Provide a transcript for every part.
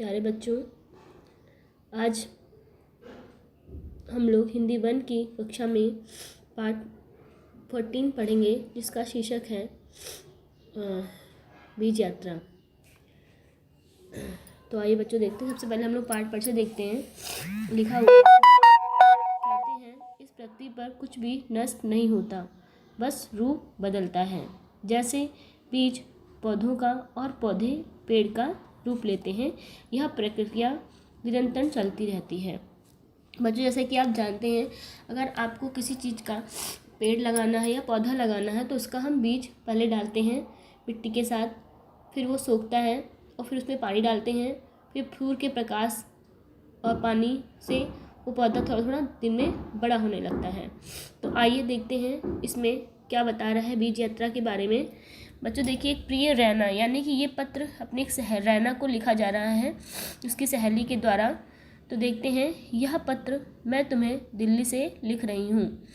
प्यारे बच्चों, आज हम लोग हिंदी 1 की कक्षा में पाठ 14 पढ़ेंगे, जिसका शीर्षक है बीज यात्रा। तो आइए बच्चों देखते हैं। सबसे पहले हम लोग पाठ परिचय देखते हैं। लिखा हुआ कहते हैं, इस पृथ्वी पर कुछ भी नष्ट नहीं होता, बस रूप बदलता है। जैसे बीज पौधों का और पौधे पेड़ का रूप लेते हैं, यह प्रक्रिया निरंतर चलती रहती है। बच्चों, जैसे कि आप जानते हैं, अगर आपको किसी चीज़ का पेड़ लगाना है या पौधा लगाना है तो उसका हम बीज पहले डालते हैं मिट्टी के साथ, फिर वो सूखता है और फिर उसमें पानी डालते हैं, फिर सूर्य के प्रकाश और पानी से वो पौधा थोड़ा थोड़ा दिन में बड़ा होने लगता है। तो आइए देखते हैं इसमें क्या बता रहा है बीज यात्रा के बारे में। बच्चों देखिए, एक प्रिय रैना, यानी कि ये पत्र अपने एक रैना को लिखा जा रहा है उसकी सहेली के द्वारा। तो देखते हैं, यह पत्र मैं तुम्हें दिल्ली से लिख रही हूँ।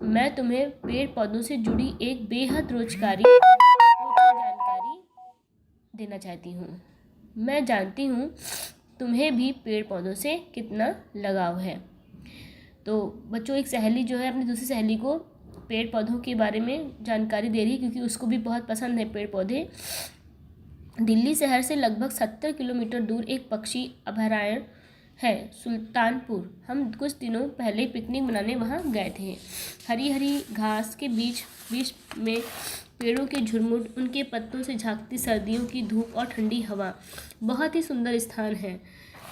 मैं तुम्हें पेड़ पौधों से जुड़ी एक बेहद रोचकारी जानकारी देना चाहती हूँ। मैं जानती हूँ तुम्हें भी पेड़ पौधों से कितना लगाव है। तो बच्चों, एक सहेली जो है अपनी दूसरी सहेली को पेड़ पौधों के बारे में जानकारी दे रही है, क्योंकि उसको भी बहुत पसंद है पेड़ पौधे। दिल्ली शहर से लगभग 70 किलोमीटर दूर एक पक्षी अभयारण्य है, सुल्तानपुर। हम कुछ दिनों पहले पिकनिक मनाने वहाँ गए थे। हरी हरी घास के बीच बीच में पेड़ों के झुरमुट, उनके पत्तों से झांकती सर्दियों की धूप और ठंडी हवा, बहुत ही सुंदर स्थान है।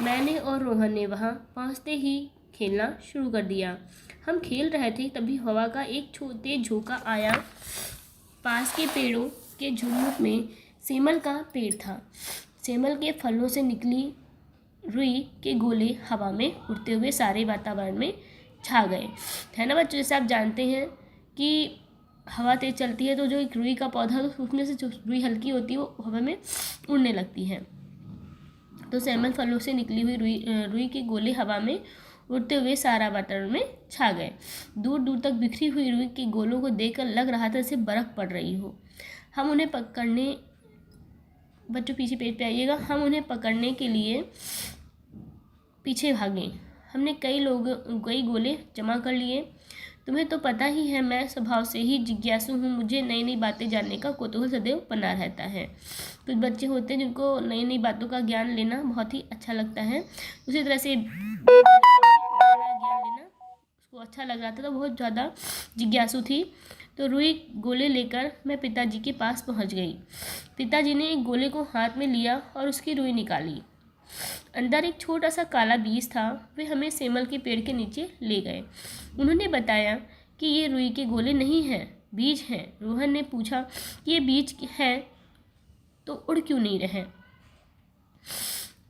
मैंने और रोहन ने वहाँ पहुँचते ही खेलना शुरू कर दिया। हम खेल रहे थे, तभी हवा का एक तेज झोंका आया। पास के पेड़ों के झुरमुट में सेमल का पेड़ था। सेमल के फलों से निकली रुई के गोले हवा में उड़ते हुए सारे वातावरण में छा गए, है ना बच्चों। जैसे आप जानते हैं कि हवा तेज चलती है तो जो एक रुई का पौधा, उसमें से जो रुई हल्की होती है वो हवा में उड़ने लगती है। तो सेमल फलों से निकली हुई रुई के गोले हवा में उड़ते हुए सारा वातावरण में छा गए। दूर दूर तक बिखरी हुई रुई के गोलों को देखकर लग रहा था जैसे बर्फ पड़ रही हो। हम उन्हें पकड़ने, बच्चों पीछे पेज पे आइएगा, हम उन्हें पकड़ने के लिए पीछे भागे। हमने कई गोले जमा कर लिए। तुम्हें तो पता ही है, मैं स्वभाव से ही जिज्ञासु हूँ। मुझे नई नई बातें जानने का कौतूहल सदैव बना रहता है। कुछ बच्चे होते हैं जिनको नई नई बातों का ज्ञान लेना बहुत ही अच्छा लगता है। उसी तरह से ज्ञान लेना उसको अच्छा लग रहा था, तो बहुत ज़्यादा जिज्ञासु थी। तो रुई गोले लेकर मैं पिताजी के पास पहुँच गई। पिताजी ने एक गोले को हाथ में लिया और उसकी रुई निकाली। अंदर एक छोटा सा काला बीज था। वे हमें सेमल के पेड़ के नीचे ले गए। उन्होंने बताया कि ये रुई के गोले नहीं हैं, बीज हैं। रोहन ने पूछा कि ये बीज हैं तो उड़ क्यों नहीं रहे।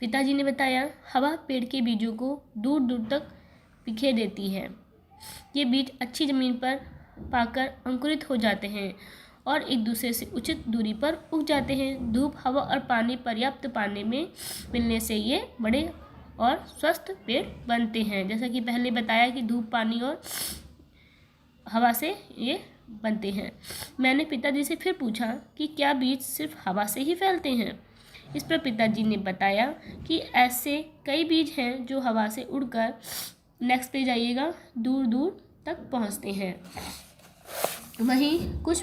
पिताजी ने बताया, हवा पेड़ के बीजों को दूर दूर तक बिखेर देती है। ये बीज अच्छी ज़मीन पर पाकर अंकुरित हो जाते हैं और एक दूसरे से उचित दूरी पर उग जाते हैं। धूप, हवा और पानी पर्याप्त पानी में मिलने से ये बड़े और स्वस्थ पेड़ बनते हैं। जैसा कि पहले बताया कि धूप, पानी और हवा से ये बनते हैं। मैंने पिताजी से फिर पूछा कि क्या बीज सिर्फ हवा से ही फैलते हैं। इस पर पिताजी ने बताया कि ऐसे कई बीज हैं जो हवा से उड़कर, नेक्स्ट पेज आइएगा, दूर दूर तक पहुंचते हैं। वहीं कुछ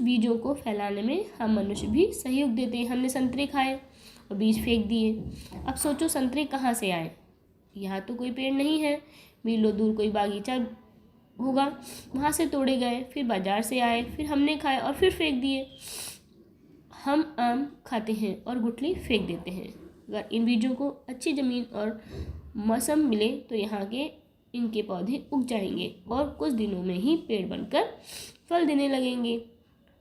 बीजों को फैलाने में हम मनुष्य भी सहयोग देते हैं। हमने संतरे खाए और बीज फेंक दिए। अब सोचो, संतरे कहाँ से आए? यहाँ तो कोई पेड़ नहीं है। मीलों दूर कोई बागीचा होगा, वहाँ से तोड़े गए, फिर बाजार से आए, फिर हमने खाए और फिर फेंक दिए। हम आम खाते हैं और गुठली फेंक देते हैं। अगर इन बीजों को अच्छी ज़मीन और मौसम मिले तो यहाँ के इनके पौधे उग जाएंगे और कुछ दिनों में ही पेड़ बनकर फल देने लगेंगे।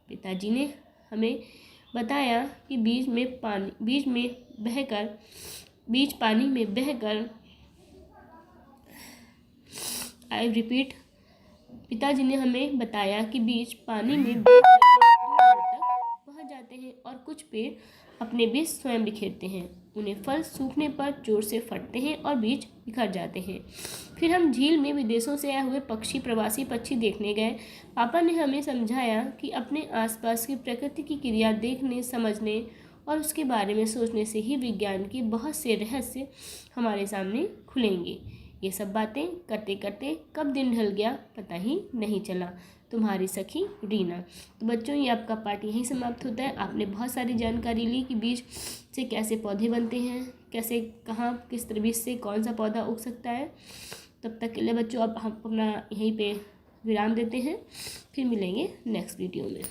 पिताजी ने हमें बताया कि बीज पानी में बहकर आई रिपीट, पिताजी ने हमें बताया कि बीज पानी में पहुँच जाते हैं और कुछ पेड़ अपने बीज स्वयं बिखेरते हैं। उन्हें फल सूखने पर जोर से फटते हैं और बीज बिखर जाते हैं। फिर हम झील में विदेशों से आए हुए प्रवासी पक्षी देखने गए। पापा ने हमें समझाया कि अपने आसपास की प्रकृति की क्रिया देखने, समझने और उसके बारे में सोचने से ही विज्ञान के बहुत से रहस्य हमारे सामने खुलेंगे। ये सब बातें करते करते कब दिन ढल गया पता ही नहीं चला। तुम्हारी सखी रीना। तो बच्चों, ये आपका पाठ यहीं समाप्त होता है। आपने बहुत सारी जानकारी ली कि बीज से कैसे पौधे बनते हैं, कैसे कहाँ किस तरह बीज से कौन सा पौधा उग सकता है। तब तक के लिए बच्चों अब हम अपना यहीं पे विराम देते हैं, फिर मिलेंगे नेक्स्ट वीडियो में।